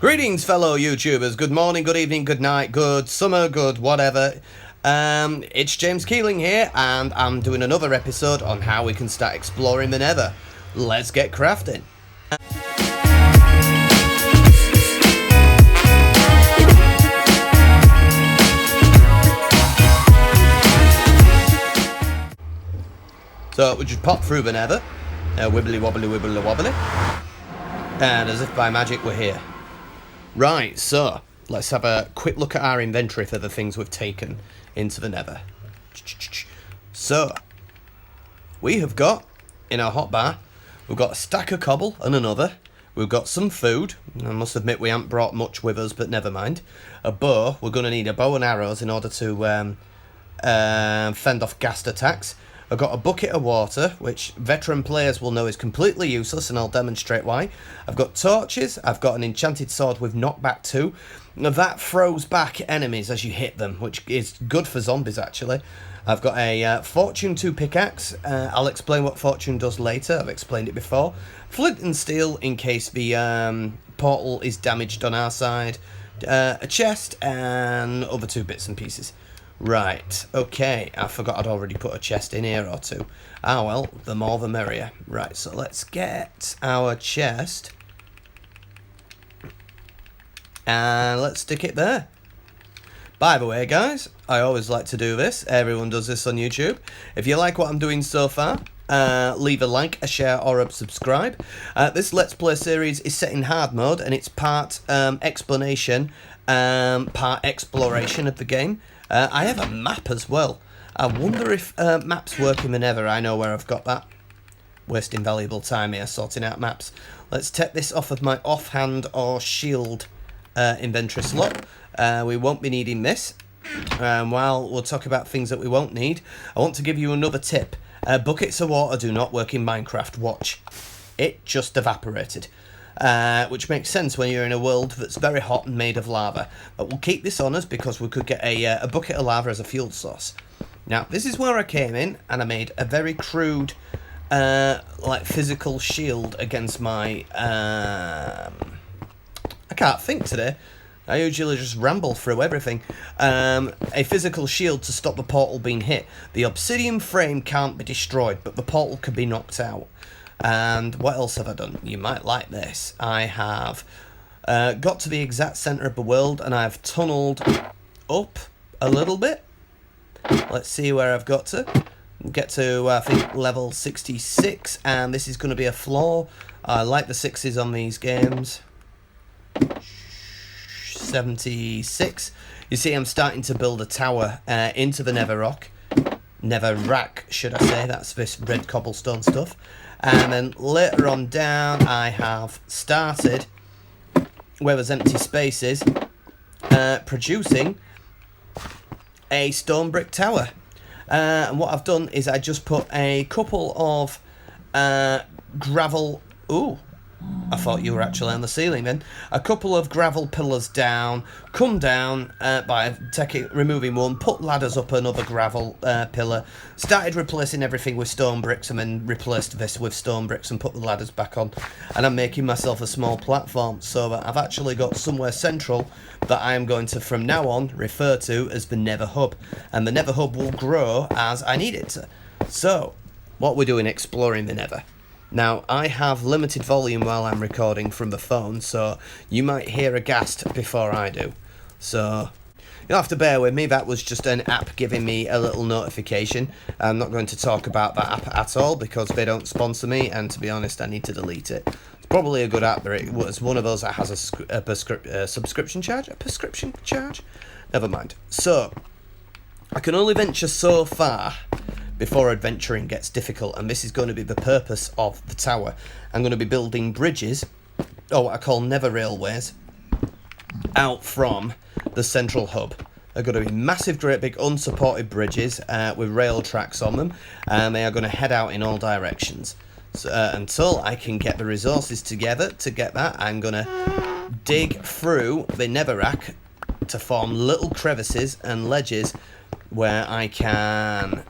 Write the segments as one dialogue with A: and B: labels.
A: Greetings, fellow YouTubers. Good morning, good evening, good night, good summer, good whatever. It's James Keeling here, and I'm doing another episode on how we can start exploring the Nether. Let's get crafting. So we just pop through the Nether, wibbly wobbly wibbly wobbly, and as if by magic we're here. Right, so let's have a quick look at our inventory for the things we've taken into the Nether. So we have got in our hotbar, we've got a stack of cobble and another. We've got some food. I must admit we haven't brought much with us, but never mind. A bow. We're going to need a bow and arrows in order to fend off ghast attacks. I've got a bucket of water, which veteran players will know is completely useless, and I'll demonstrate why. I've got torches. I've got an enchanted sword with knockback 2. Now that throws back enemies as you hit them, which is good for zombies, actually. I've got a Fortune 2 pickaxe. I'll explain what Fortune does later. I've explained it before. Flint and steel in case the portal is damaged on our side. A chest and other 2 bits and pieces. Right, okay, I forgot I'd already put a chest in here or 2. Ah well, the more the merrier. Right, so let's get our chest. And let's stick it there. By the way, guys, I always like to do this. Everyone does this on YouTube. If you like what I'm doing so far, leave a like, a share, or a subscribe. This Let's Play series is set in hard mode, and it's part explanation, part exploration of the game. I have a map as well. I wonder if maps work in the Nether. I know where I've got that. Wasting valuable time here sorting out maps. Let's take this off of my offhand or shield inventory slot. We won't be needing this. While we'll talk about things that we won't need, I want to give you another tip. Buckets of water do not work in Minecraft. Watch. It just evaporated. Which makes sense when you're in a world that's very hot and made of lava. But we'll keep this on us because we could get a bucket of lava as a fuel source. Now, this is where I came in, and I made a very crude, like, physical shield against my... I can't think today. I usually just ramble through everything. A physical shield to stop the portal being hit. The obsidian frame can't be destroyed, but the portal can be knocked out. And what else have I done? You might like this. I have got to the exact centre of the world, and I've tunnelled up a little bit. Let's see where I've got to. Get to, I think, level 66, and this is going to be a floor. I like the 6s on these games. 76. You see, I'm starting to build a tower into the Nether rock. Nether rack, should I say. That's this red cobblestone stuff. And then later on down, I have started, where there's empty spaces, producing a stone brick tower. And what I've done is I just put a couple of gravel... Ooh, I thought you were actually on the ceiling then. A couple of gravel pillars down, come down by removing one, put ladders up another gravel pillar, started replacing everything with stone bricks, and then replaced this with stone bricks and put the ladders back on. And I'm making myself a small platform so that I've actually got somewhere central that I am going to, from now on, refer to as the Nether Hub. And the Nether Hub will grow as I need it to. So, what we're doing exploring the Nether. Now, I have limited volume while I'm recording from the phone, so you might hear a ghast before I do. So, you'll have to bear with me. That was just an app giving me a little notification. I'm not going to talk about that app at all because they don't sponsor me, and to be honest, I need to delete it. It's probably a good app, but it was one of those that has a subscription charge? A prescription charge? Never mind. So, I can only venture so far before adventuring gets difficult, and this is going to be the purpose of the tower. I'm going to be building bridges, or what I call Nether railways, out from the central hub. They're going to be massive, great big unsupported bridges with rail tracks on them, and they are going to head out in all directions. So, until I can get the resources together to get that, I'm going to dig through the netherrack to form little crevices and ledges where I can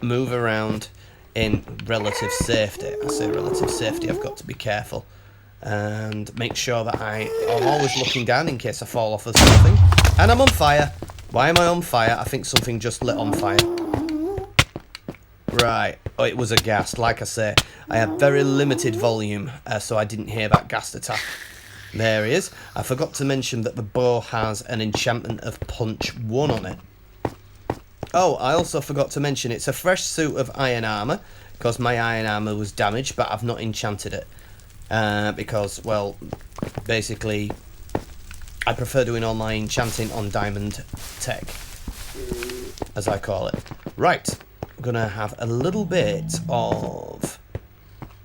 A: move around in relative safety. I say relative safety, I've got to be careful. and make sure that I'm always looking down in case I fall off of something. And I'm on fire. Why am I on fire? I think something just lit on fire. Right. Oh, it was a ghast. Like I say, I had very limited volume, so I didn't hear that ghast attack. There he is. I forgot to mention that the bow has an enchantment of punch 1 on it. Oh, I also forgot to mention it's a fresh suit of iron armour, because my iron armour was damaged, but I've not enchanted it. Because, well, basically, I prefer doing all my enchanting on diamond tech, as I call it. Right, I'm going to have a little bit of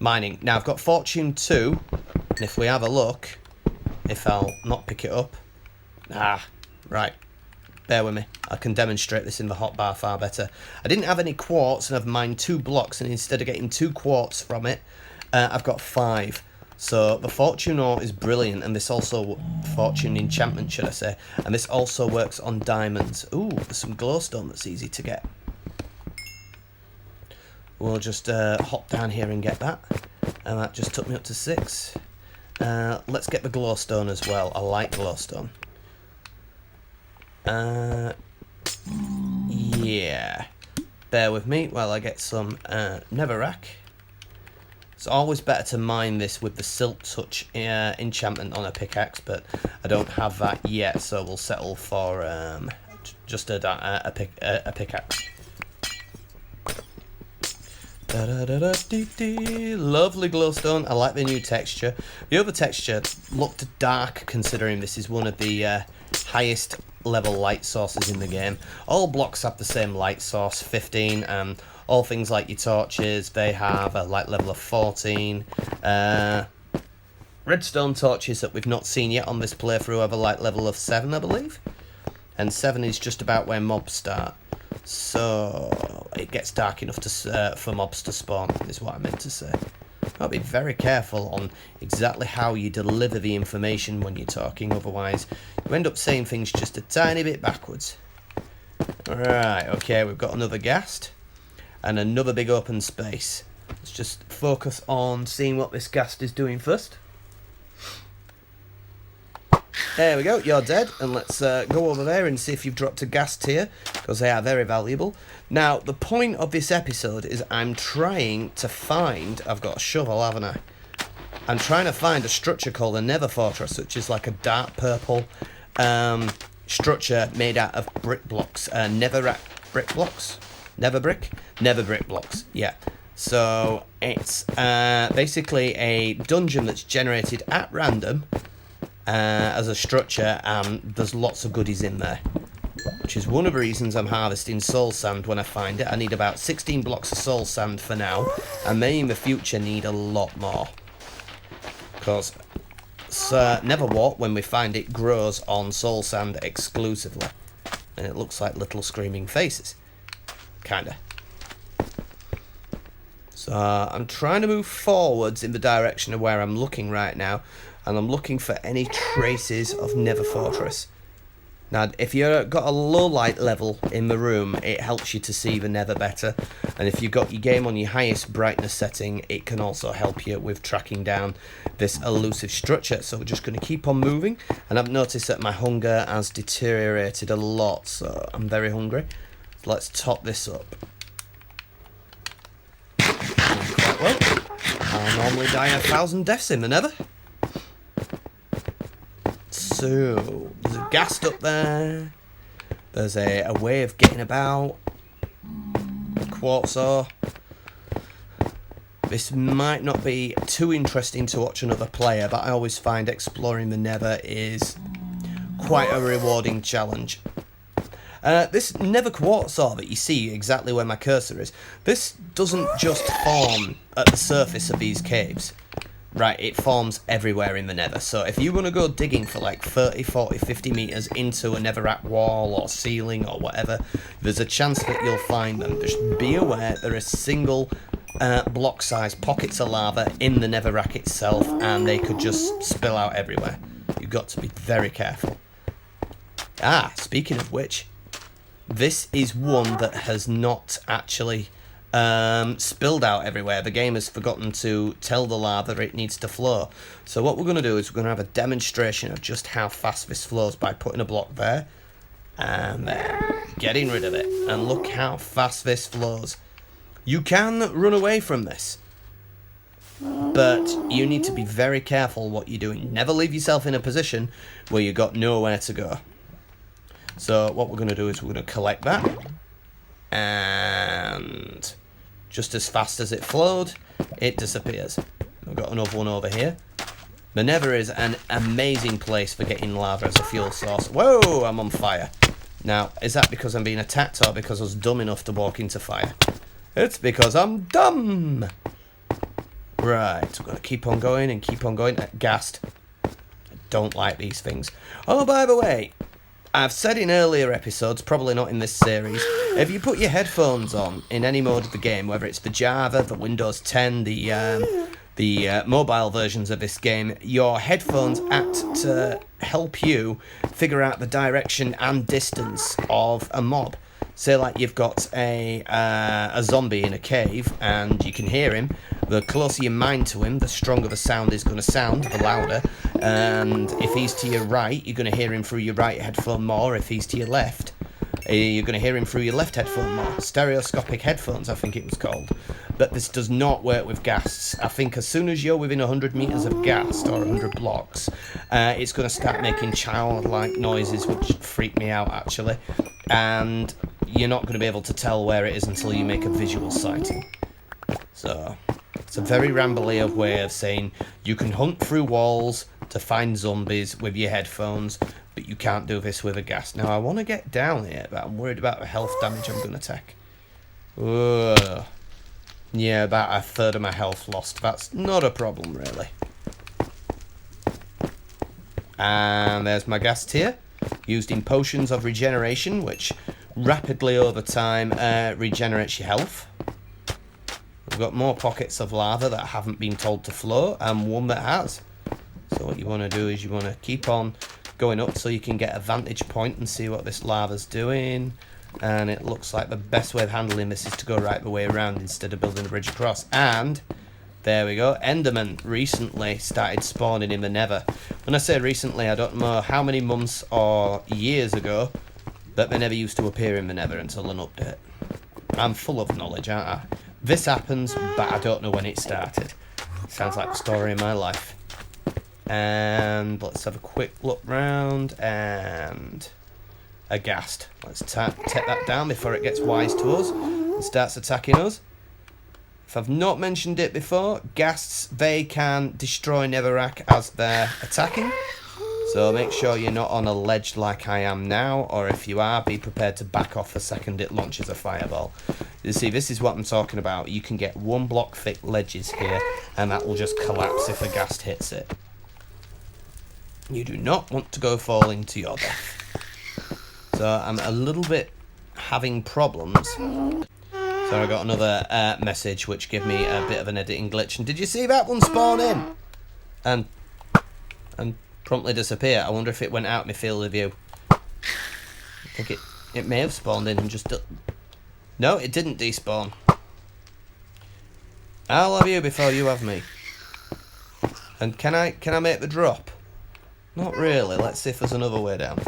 A: mining. Now, I've got Fortune 2, and if we have a look, if I'll not pick it up... right. Bear with me. I can demonstrate this in the hotbar far better. I didn't have any quartz, and I've mined 2 blocks, and instead of getting 2 quartz from it, I've got 5. So the Fortune ore is brilliant, and this also... Fortune enchantment, should I say. And this also works on diamonds. Ooh, there's some glowstone that's easy to get. We'll just hop down here and get that. And that just took me up to 6. Let's get the glowstone as well. I like glowstone. Yeah. Bear with me while I get some netherrack. It's always better to mine this with the Silk Touch enchantment on a pickaxe, but I don't have that yet, so we'll settle for just a pickaxe. Lovely glowstone. I like the new texture. The other texture looked dark, considering this is one of the highest level light sources in the game. All blocks have the same light source, 15. All things like your torches, they have a light level of 14. Redstone torches that we've not seen yet on this playthrough have a light level of 7, I believe. And 7 is just about where mobs start. So it gets dark enough to for mobs to spawn, is what I meant to say. I'll be very careful on exactly how you deliver the information when you're talking, otherwise you end up saying things just a tiny bit backwards. Right, okay, we've got another ghast and another big open space. Let's just focus on seeing what this ghast is doing first. There we go, you're dead, and let's go over there and see if you've dropped a ghast here, because they are very valuable. Now, the point of this episode is I'm trying to find... I've got a shovel, haven't I? I'm trying to find a structure called a Nether Fortress, which is like a dark purple structure made out of brick blocks. Nether brick blocks? Nether brick? Nether brick blocks, yeah. So, it's basically a dungeon that's generated at random... as a structure, and there's lots of goodies in there, which is one of the reasons I'm harvesting soul sand when I find it. I need about 16 blocks of soul sand for now, and may in the future need a lot more, because Neverwart, when we find it, grows on soul sand exclusively, and it looks like little screaming faces, kinda. So I'm trying to move forwards in the direction of where I'm looking right now, and I'm looking for any traces of Nether Fortress. Now, if you've got a low light level in the room, it helps you to see the Nether better. And if you've got your game on your highest brightness setting, it can also help you with tracking down this elusive structure. So we're just going to keep on moving. And I've noticed that my hunger has deteriorated a lot, so I'm very hungry. So let's top this up. Quite well. I normally die 1,000 deaths in the Nether. So, there's a ghast up there. There's a way of getting about. Quartz ore. This might not be too interesting to watch another player, but I always find exploring the Nether is quite a rewarding challenge. This Nether quartz ore that you see exactly where my cursor is, this doesn't just form at the surface of these caves. Right, it forms everywhere in the Nether. So if you want to go digging for like 30, 40, 50 metres into a netherrack wall or ceiling or whatever, there's a chance that you'll find them. Just be aware there are single block-sized pockets of lava in the netherrack itself, and they could just spill out everywhere. You've got to be very careful. Speaking of which, this is one that has not actually spilled out everywhere. The game has forgotten to tell the lava it needs to flow. So what we're going to do is we're going to have a demonstration of just how fast this flows by putting a block there and getting rid of it. And look how fast this flows. You can run away from this, but you need to be very careful what you're doing. Never leave yourself in a position where you've got nowhere to go. So what we're going to do is we're going to collect that, and just as fast as it flowed, it disappears. We've got another one over here. The Nether is an amazing place for getting lava as a fuel source. Whoa, I'm on fire. Now, is that because I'm being attacked or because I was dumb enough to walk into fire? It's because I'm dumb. Right, we're going to keep on going and keep on going. Gassed. I don't like these things. Oh, by the way, I've said in earlier episodes, probably not in this series, if you put your headphones on in any mode of the game, whether it's the Java, the Windows 10, the mobile versions of this game, your headphones act to help you figure out the direction and distance of a mob. Say like you've got a zombie in a cave and you can hear him. The closer your mind to him, the stronger the sound is going to sound, the louder. And if he's to your right, you're going to hear him through your right headphone more. If he's to your left, you're going to hear him through your left headphone more. Stereoscopic headphones, I think it was called. But this does not work with ghasts. I think as soon as you're within 100 meters of ghast or 100 blocks, it's going to start making childlike noises, which freak me out actually. And you're not going to be able to tell where it is until you make a visual sighting. So it's a very rambly way of saying you can hunt through walls to find zombies with your headphones, but you can't do this with a ghast. Now I want to get down here, but I'm worried about the health damage I'm going to take. Ugh. Yeah, about a third of my health lost. That's not a problem really. And there's my ghast here, used in potions of regeneration, which rapidly over time regenerates your health. We've got more pockets of lava that haven't been told to flow, and one that has. So what you want to do is you want to keep on going up so you can get a vantage point and see what this lava's doing. And it looks like the best way of handling this is to go right the way around instead of building a bridge across. And there we go, Enderman recently started spawning in the Nether. When I say recently, I don't know how many months or years ago, but they never used to appear in the Nether until an update. I'm full of knowledge, aren't I? This happens, but I don't know when it started. Sounds like the story of my life. And let's have a quick look round, and a ghast. Let's take that down before it gets wise to us and starts attacking us. If I've not mentioned it before, ghasts, they can destroy Netherrack as they're attacking. So make sure you're not on a ledge like I am now, or if you are, be prepared to back off the second it launches a fireball. You see, this is what I'm talking about. You can get 1 block thick ledges here, and that will just collapse if a ghast hits it. You do not want to go falling to your death. So I'm a little bit having problems. So I got another message which gave me a bit of an editing glitch. And did you see that one spawn in? And promptly disappear. I wonder if it went out of my field of view. I think it may have spawned in and just... No, it didn't despawn. I'll have you before you have me. And can I make the drop? Not really. Let's see if there's another way down.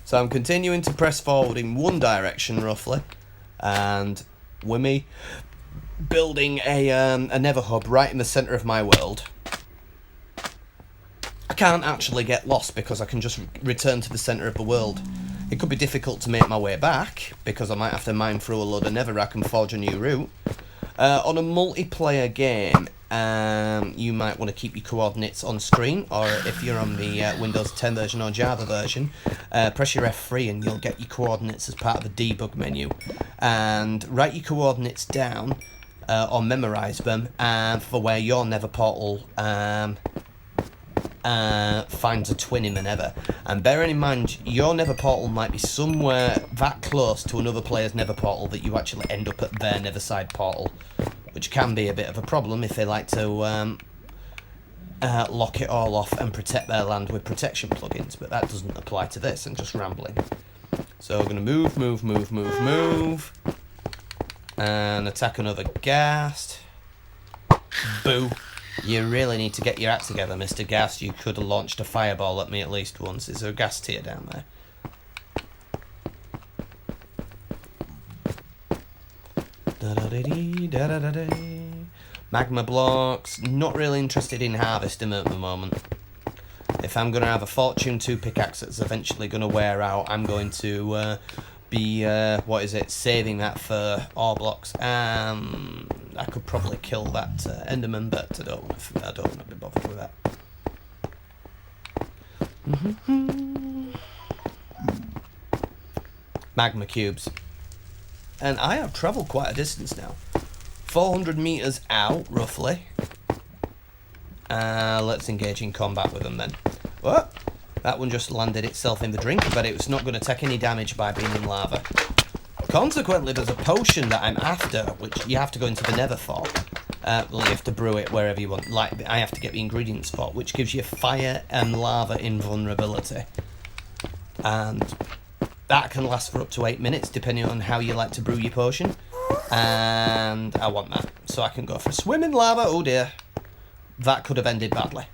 A: So I'm continuing to press forward in one direction roughly, and with me building a Nether hub right in the centre of my world. I can't actually get lost because I can just return to the centre of the world. It could be difficult to make my way back because I might have to mine through a load of Netherrack and forge a new route. On a multiplayer game, you might want to keep your coordinates on screen, or if you're on the Windows 10 version or Java version, press your F3 and you'll get your coordinates as part of the debug menu. And write your coordinates down, or memorise them, for where your Nether portal finds a twin in the Nether. And bearing in mind, your Nether portal might be somewhere that close to another player's Nether portal that you actually end up at their Nether side portal, which can be a bit of a problem if they like to lock it all off and protect their land with protection plugins, but that doesn't apply to this. I'm just rambling. So we're going to move. And attack another ghast. Boo. You really need to get your act together, Mr. Ghast. You could have launched a fireball at me at least once. Is there a ghast tier down there? Magma blocks. Not really interested in harvesting at the moment. If I'm going to have a Fortune 2 pickaxe that's eventually going to wear out, I'm going to be, saving that for ore blocks. I could probably kill that Enderman, but I don't want to be bothered with that. Magma cubes. And I have travelled quite a distance now. 400 metres out, roughly. Let's engage in combat with them then. What? That one just landed itself in the drink, but it was not going to take any damage by being in lava. Consequently, there's a potion that I'm after, which you have to go into the Nether Fort. Well, you have to brew it wherever you want. Like, I have to get the ingredients for it, which gives you fire and lava invulnerability. And that can last for up to 8 minutes, depending on how you like to brew your potion. And I want that, so I can go for a swim in lava. Oh dear. That could have ended badly.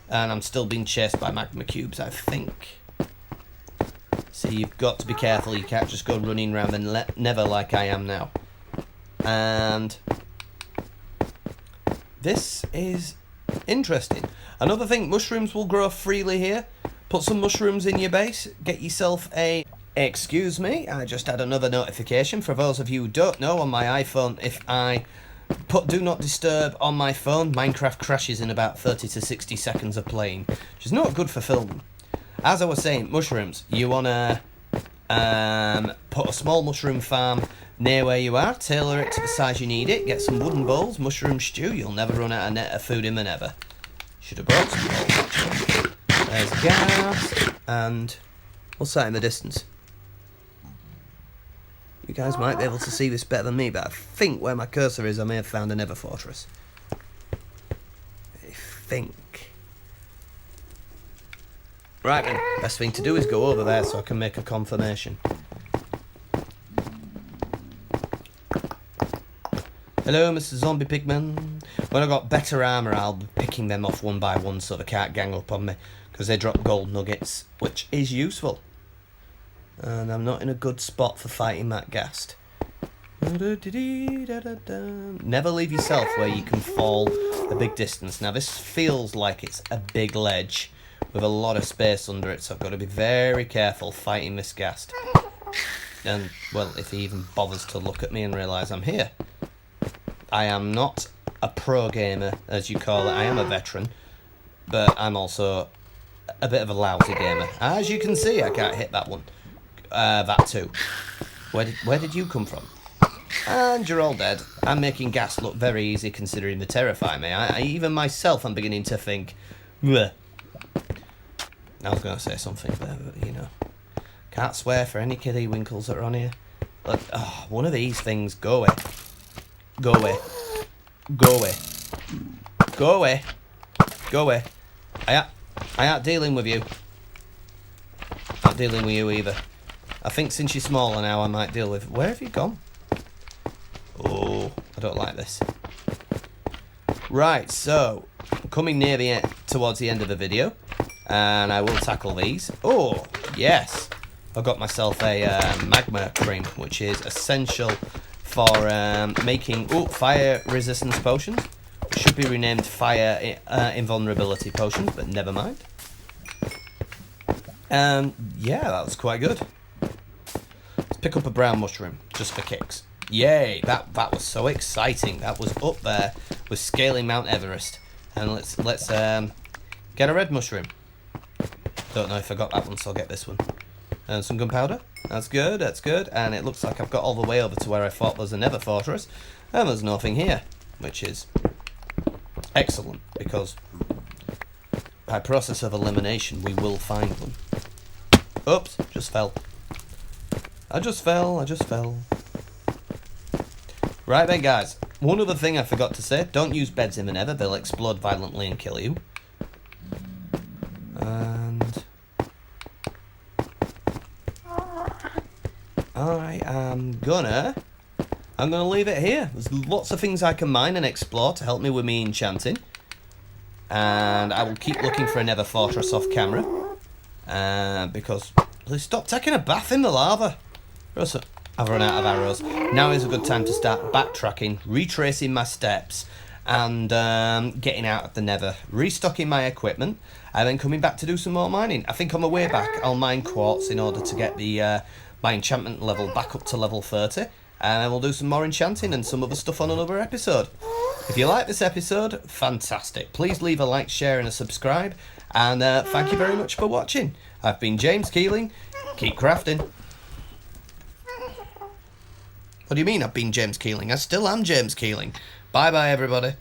A: And I'm still being chased by magma cubes, I think. So you've got to be careful. You can't just go running around the Nether like I am now. And this is interesting. Another thing, mushrooms will grow freely here. Put some mushrooms in your base. Get yourself a... Excuse me, I just had another notification. For those of you who don't know, on my iPhone, if I put Do Not Disturb on my phone, Minecraft crashes in about 30 to 60 seconds of playing, which is not good for filming. As I was saying, mushrooms. You want to put a small mushroom farm near where you are, tailor it to the size you need it, get some wooden bowls, mushroom stew. You'll never run out of food in the Nether. Should have brought some bowls, actually. There's gas, and what's that in the distance? You guys might be able to see this better than me, but I think where my cursor is, I may have found a Nether Fortress. I think. Right then, best thing to do is go over there so I can make a confirmation. Hello, Mr. Zombie Pigman. When I got better armour, I'll be picking them off one by one so they can't gang up on me, because they drop gold nuggets, which is useful. And I'm not in a good spot for fighting that ghast. Never leave yourself where you can fall a big distance. Now this feels like it's a big ledge with a lot of space under it, so I've got to be very careful fighting this ghast. And, well, if he even bothers to look at me and realise I'm here. I am not a pro gamer, as you call it. I am a veteran, but I'm also a bit of a lousy gamer. As you can see, I can't hit that one. That too. Where did you come from? And you're all dead. I'm making gas look very easy considering they terrify me. I even myself am beginning to think, bleh. I was going to say something there, but you know. Can't swear for any kiddie winkles that are on here. Look, oh, one of these things, go away. Go away. Go away. Go away. Go away. I ain't dealing with you. Not dealing with you either. I think since you're smaller now, I might deal with... Where have you gone? Oh, I don't like this. Right, so, coming near towards the end of the video, and I will tackle these. Oh, yes. I've got myself a magma cream, which is essential for making fire resistance potions. Should be renamed fire invulnerability potions, but never mind. Yeah, that was quite good. Let's pick up a brown mushroom, just for kicks. Yay, that was so exciting. That was up there with scaling Mount Everest. And let's get a red mushroom. Don't know if I got that one, so I'll get this one. And some gunpowder. That's good, that's good. And it looks like I've got all the way over to where I thought there was a Nether Fortress. And there's nothing here, which is excellent, because by process of elimination, we will find one. Oops, just fell. I just fell. Right then, guys. One other thing I forgot to say. Don't use beds in the Nether. They'll explode violently and kill you. And I am gonna I'm going to leave it here. There's lots of things I can mine and explore to help me with me enchanting. And I will keep looking for a Nether Fortress off camera. Because, please stop taking a bath in the lava. I've run out of arrows. Now is a good time to start backtracking, retracing my steps, and getting out of the Nether, restocking my equipment, and then coming back to do some more mining. I think on the way back I'll mine quartz in order to get the my enchantment level back up to level 30, and then we'll do some more enchanting and some other stuff on another episode. If you like this episode, fantastic. Please leave a like, share and a subscribe, and thank you very much for watching. I've been James Keeling. Keep crafting. What do you mean I've been James Keeling? I still am James Keeling. Bye bye everybody.